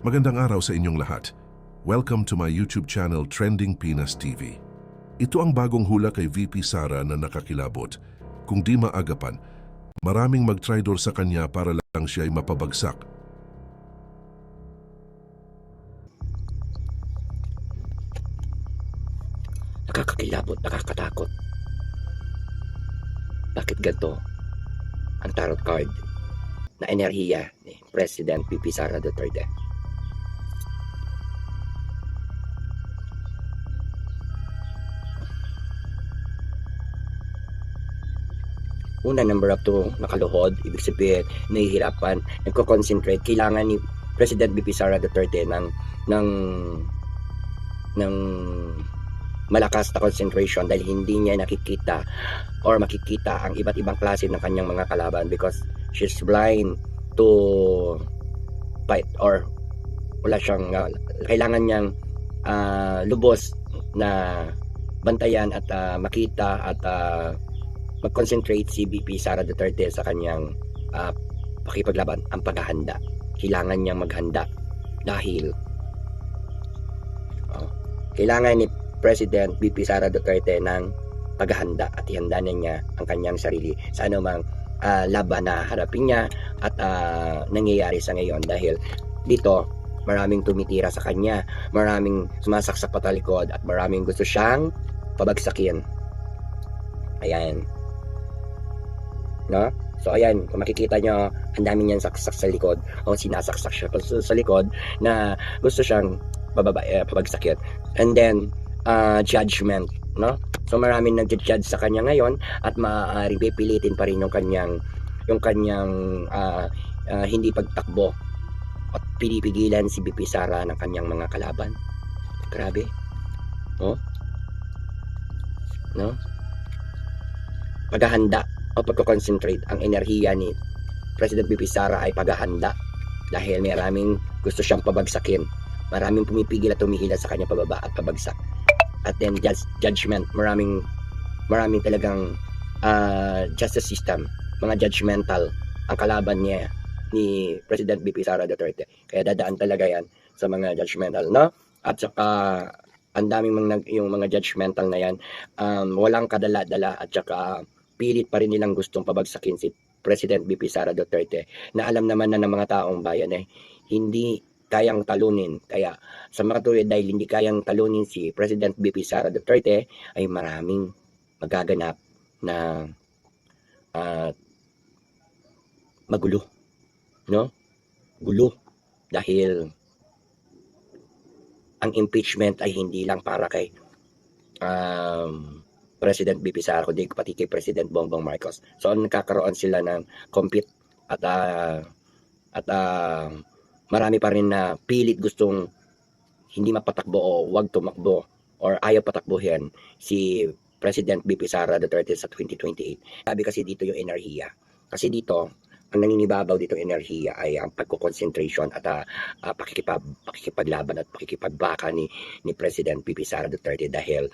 Magandang araw sa inyong lahat. Welcome to my YouTube channel Trending Pinas TV. Ito ang bagong hula kay VP Sara na nakakilabot. Kung di maagapan, maraming mag-tridor sa kanya para lang siya ay mapabagsak. Nakakakilabot, nakakatakot. Bakit ganito ang tarot card na enerhiya ni President VP Sara Duterte? Una, number up to nakaluhod, ibig sabihin, nahihirapan, nagko-concentrate. Kailangan ni President VP Sara Duterte ng malakas na concentration dahil hindi niya nakikita or makikita ang iba't ibang klase ng kanyang mga kalaban because she's blind to fight or wala siyang kailangan niyang lubos na bantayan at makita at mag-concentrate si VP Sara Duterte sa kanyang pakipaglaban, ang paghahanda. Kailangan niyang maghanda dahil kailangan ni President VP Sara Duterte ng paghahanda at ihanda niya ang kanyang sarili sa anumang laban na harapin niya at nangyayari sa ngayon dahil dito maraming tumitira sa kanya, maraming sumasaksak patalikod at maraming gusto siyang pabagsakin. Ayan. No? So ayan, kung makikita nyo, ang dami niyang saksak sa likod o sinasaksak siya sa likod na gusto siyang pabagsakin. And then judgment, no? So maraming nag-judge sa kanya ngayon at maaaring pipilitin pa rin yung kanyang hindi pagtakbo at pinipigilan si VP Sara ng kanyang mga kalaban. Grabe. No? No? Paghahanda o pagko-concentrate, ang enerhiya ni President VP Sara ay paghahanda dahil maraming gusto siyang pabagsakin. Maraming pumipigil at tumihila sa kanya pababa at pabagsak. At then judgment, maraming talagang justice system, mga judgmental ang kalaban niya ni President VP Sara Duterte. Kaya dadaan talaga yan sa mga judgmental, no? At saka ang daming yung mga judgmental na yan, walang kadala-dala at saka pilit pa rin nilang gustong pabagsakin si President VP Sara Duterte na alam naman na ng mga taong bayan hindi kayang talunin. Kaya sa mga tuwid dahil hindi kayang talunin si President VP Sara Duterte ay maraming magaganap na magulo, no? Gulo dahil ang impeachment ay hindi lang para kay President VP Sara kundi pati kay President Bongbong Marcos. So nagkakaroon sila ng compete at marami pa rin na pilit gustong hindi mapatakbo o wag tumakbo or ayaw patakbuhin si President VP Sara Duterte sa 2028. Sabi kasi dito yung enerhiya. Kasi dito, ang naninibabaw dito enerhiya ay ang pagko-concentration at pakikipaglaban at pakikipagbaka ni President VP Sara Duterte dahil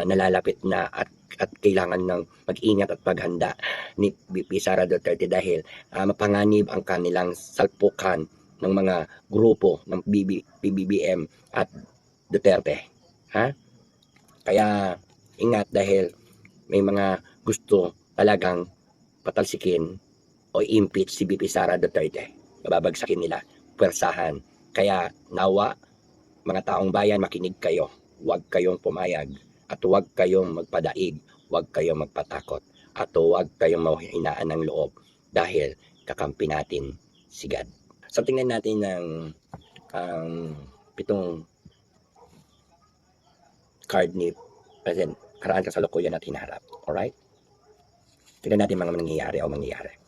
nalalapit na at kailangan ng mag-ingat at paghanda ni VP Sara Duterte dahil mapanganib ang kanilang salpukan ng mga grupo ng PBBM at Duterte. Kaya ingat dahil may mga gusto talagang patalsikin o impeach si VP Sara Duterte. Mababagsakin nila, pwersahan. Kaya nawa, mga taong bayan, makinig kayo. Huwag kayong pumayag at huwag kayong magpadaig, huwag kayong magpatakot at huwag kayong mahinaan ng loob dahil kakampi natin si God. So tingnan natin ng pitong card ni President karaan kasalukuyan at hinaharap. Alright? Tingnan natin mga nangyayari o mangyayari.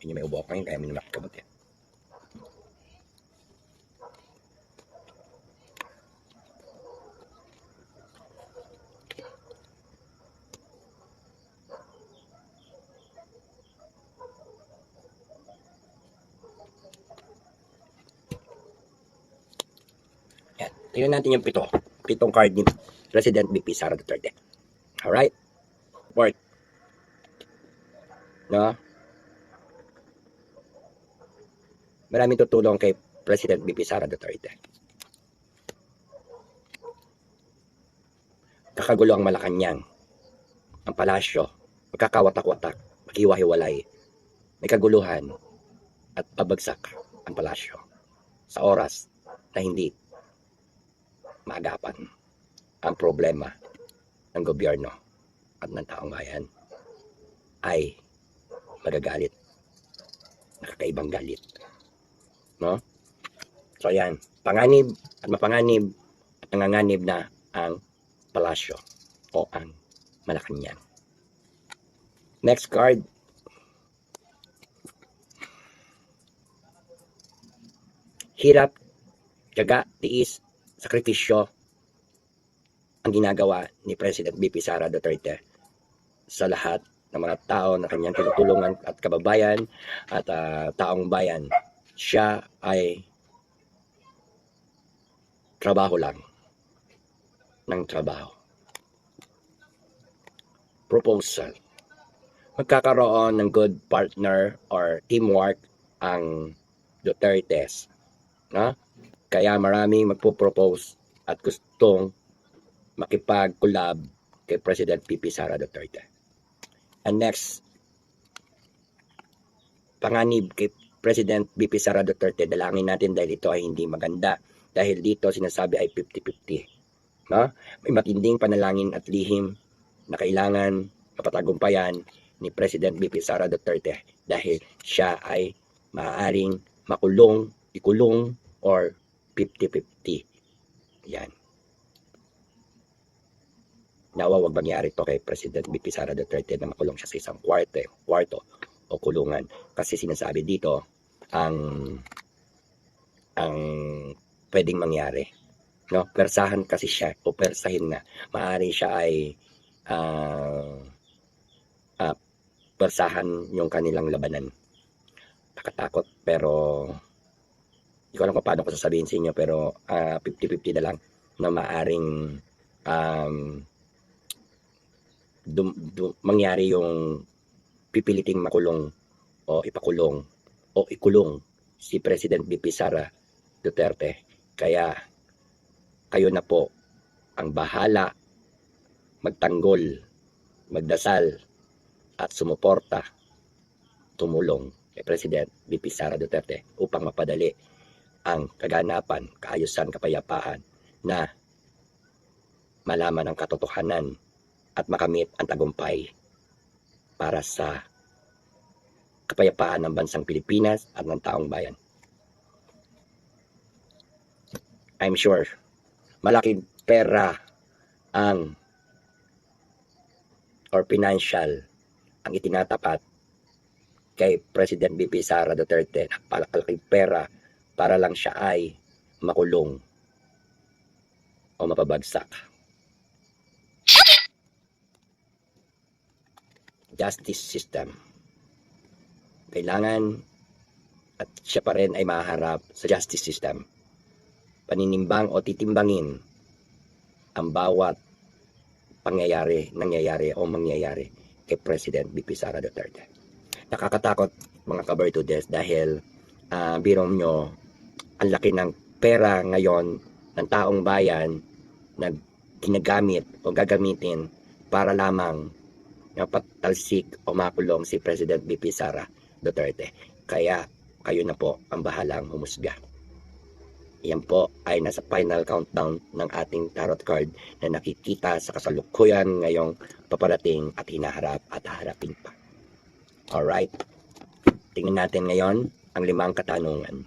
Hindi may ubo kayo kaya may nakikabot yan. Tingnan natin yung pitong card ni President VP Sara Duterte. Alright? Work. No? Maraming tutulong kay President BP Sara Duterte. Kakagulo ang Malacanang, ang palasyo, magkakawatak-watak, maghiwa-hiwalay, may kaguluhan at pabagsak ang palasyo sa oras na hindi maagapan ang problema ng gobyerno at ng taong bayan ay magagalit, nakakaibang galit, no? So yan, panganib at mapanganib at nanganganib na ang palasyo o ang Malacanang. Next card. Hirap, tiyaga, tiis, sakripisyo ang ginagawa ni President BP Sara Duterte sa lahat ng mga tao na kanyang tinutulungan at kababayan at taong bayan. Siya ay trabaho lang ng trabaho. Proposal. Magkakaroon ng good partner or teamwork ang Dutertes. No? Kaya maraming magpo-propose at gustong makipag-collab kay President BP Sara Duterte. And next, panganib kay President BP Sara Duterte, dalangin natin dahil ito ay hindi maganda. Dahil dito sinasabi ay 50-50. No? May matinding panalangin at lihim na kailangan mapatagumpayan ni President BP Sara Duterte dahil siya ay maaaring makulong, ikulong, or 50-50. Yan. Nawa wag mangyari to kay President BP Sara Duterte na makulong siya sa isang kwarto o kulungan. Kasi sinasabi dito ang pwedeng mangyari. No? Persahan kasi siya o persahin na. Maaari siya ay persahan yung kanilang labanan. Nakatakot pero hindi ko alam kung paano ko sasabihin sa inyo pero 50-50 na lang na maaring mangyari yung pipiliting makulong o ipakulong o ikulong si President BP Sara Duterte. Kaya kayo na po ang bahala magtanggol, magdasal at sumuporta, tumulong kay President BP Sara Duterte upang mapadali ang kaganapan, kaayusan, kapayapaan na malaman ang katotohanan at makamit ang tagumpay para sa kapayapaan ng bansang Pilipinas at ng taong bayan. I'm sure malaking pera ang or financial ang itinatapat kay President BP Sara Duterte. Napakalaking pera para lang siya ay makulong o mapabagsak. Justice system. Kailangan at siya pa rin ay maharap sa justice system. Paninimbang o titimbangin ang bawat nangyayari kay President BP Sara Duterte. Nakakatakot mga kabartudes dahil biro nyo ang laki ng pera ngayon ng taong bayan na ginagamit o gagamitin para lamang patalsik o makulong si President BP Sara Duterte. Kaya kayo na po ang bahalang humusga. Yan po ay nasa final countdown ng ating tarot card na nakikita sa kasalukuyan ngayong paparating at hinaharap at haharapin pa. Alright. Tingnan natin ngayon ang 5 katanungan.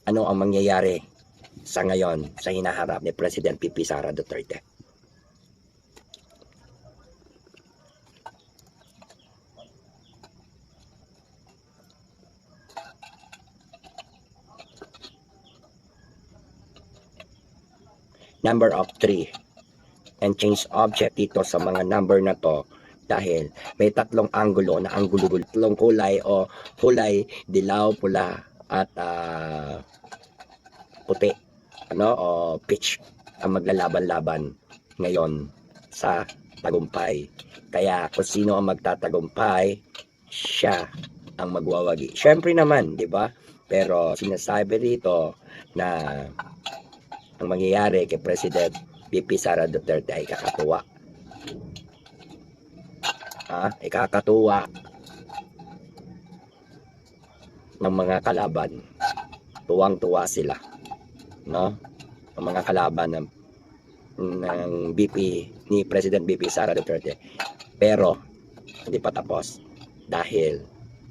Ano ang mangyayari sa ngayon sa hinaharap ni President BP Sara Duterte? Number of 3 and change object dito sa mga number na to dahil may 3 anggulo na tatlong kulay o kulay dilaw, pula at puti o pitch ang maglalaban-laban ngayon sa tagumpay. Kaya kung sino ang magtatagumpay, siya ang magwawagi. Siyempre naman, di ba? Pero sinasabi rito na ang mangyayari kay President VP Sara Duterte ay kakatuwa. Ikakatuwa ng mga kalaban. Tuwang-tuwa sila, no? Ang mga kalaban ng VP ni President VP Sara Duterte. Pero hindi pa tapos dahil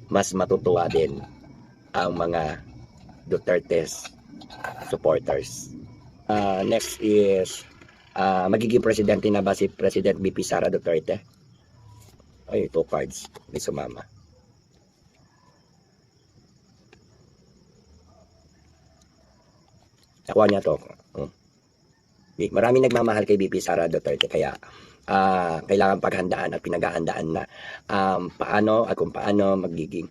mas matutuwa din ang mga Duterte's supporters. Next is magiging presidente na ba si President VP Sara Duterte? Ay, 2 cards. May sumama. Nakuha niya to. Maraming nagmamahal kay VP Sara Duterte kaya kailangan paghandaan at pinaghahandaan na paano at kung paano magiging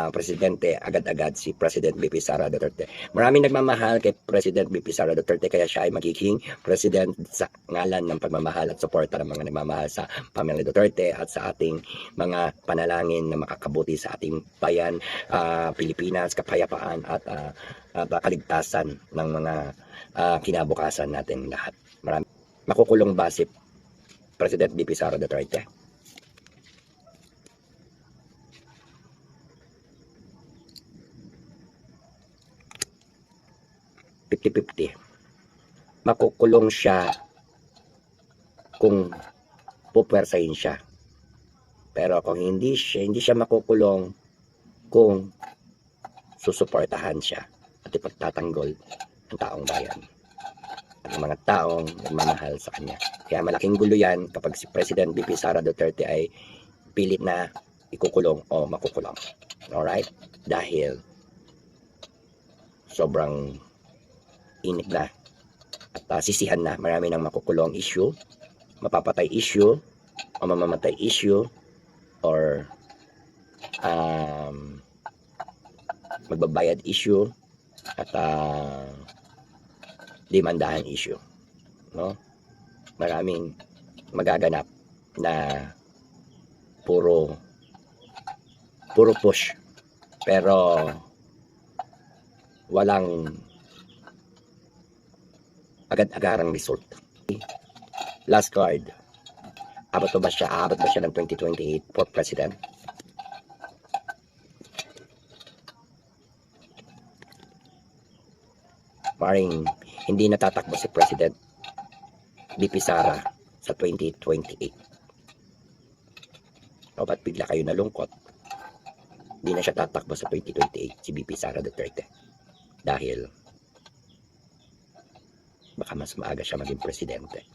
presidente agad-agad si President VP Sara Duterte. Maraming nagmamahal kay President VP Sara Duterte kaya siya ay magiging president sa ngalan ng pagmamahal at suporta ng mga nagmamahal sa pamilya Duterte at sa ating mga panalangin na makakabuti sa ating bayan, Pilipinas, kapayapaan at kaligtasan ng mga kinabukasan natin lahat. Makukulong ba si President VP Sara Duterte? 50-50. Makukulong siya kung pupwersahin siya. Pero kung hindi siya makukulong kung susuportahan siya at ipagtatanggol ng taong bayan at ng mga taong nagmamahal sa kanya. Kaya malaking gulo yan kapag si President VP Sara Duterte ay pilit na ikukulong o makukulong. Alright? Dahil sobrang init na at sisihan na. Marami ng makukulong issue, mapapatay issue, o mamamatay issue, or magbabayad issue, at demandahan issue. No? Maraming magaganap na puro push, pero walang agad-agarang result. Last card. Abot ba siya ng 2028 for president? Maring hindi natatakbo si President VP Sara sa 2028. O ba't bigla kayo nalungkot? Hindi na siya tatakbo sa 2028 si VP Sara Duterte. Dahil baka mas maaga siya maging presidente.